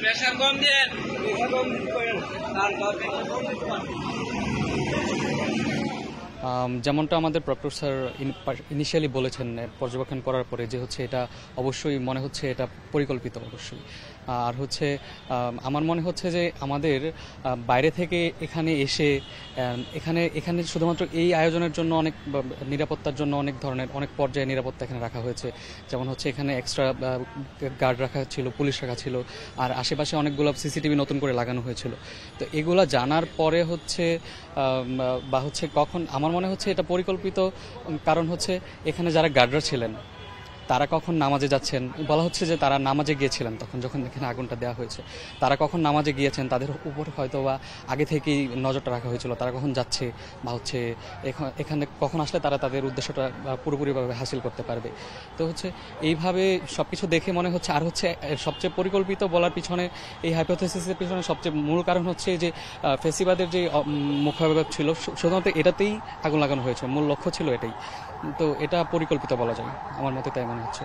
Pressure কম দেন, যেমনটা আমাদের proctor sir initially বলেছেন পর্যবেক্ষণ করার পরে যে হচ্ছে এটা অবশ্যই মনে হচ্ছে এটা পরিকল্পিত অবশ্যই। আর হচ্ছে আমার মনে হচ্ছে যে আমাদের বাইরে থেকে এখানে এসে এখানে শুধুমাত্র এই আয়োজনের জন্য অনেক নিরাপত্তার জন্য অনেক পর্যায়ে নিরাপত্তা এখানে রাখা হয়েছে। যেমন হচ্ছে এখানে এক্সট্রা গার্ড রাখা ছিল, পুলিশ রাখা ছিল, আর আশেপাশে অনেকগুলো সিসিটিভি নতুন করে লাগানো হয়েছিল। তো এগুলা জানার পরে হচ্ছে বা হচ্ছে কখন আমার মনে হচ্ছে এটা পরিকল্পিত, কারণ হচ্ছে এখানে যারা গার্ডরা ছিলেন তারা কখন নামাজে যাচ্ছেন, বলা হচ্ছে যে তারা নামাজে গিয়েছিলেন তখন যখন এখানে আগুনটা দেওয়া হয়েছে, তারা কখন নামাজে গিয়েছেন তাদের উপর হয়তো বা আগে থেকেই নজরটা রাখা হয়েছিল, তারা কখন যাচ্ছে বা হচ্ছে এখানে কখন আসলে তারা তাদের উদ্দেশ্যটা পুরোপুরিভাবে হাসিল করতে পারবে। তো হচ্ছে এইভাবে সবকিছু দেখে মনে হচ্ছে। আর হচ্ছে সবচেয়ে পরিকল্পিত বলার পিছনে, এই হাইপোথেসিসের পিছনে সবচেয়ে মূল কারণ হচ্ছে যে ফেসিবাদের যে মুখাভাব ছিল শুধুমাত্র এটাতেই আগুন লাগানো হয়েছে, মূল লক্ষ্য ছিল এটাই। তো এটা পরিকল্পিত বলা যায় আমার মতে, তাই মনে হচ্ছে।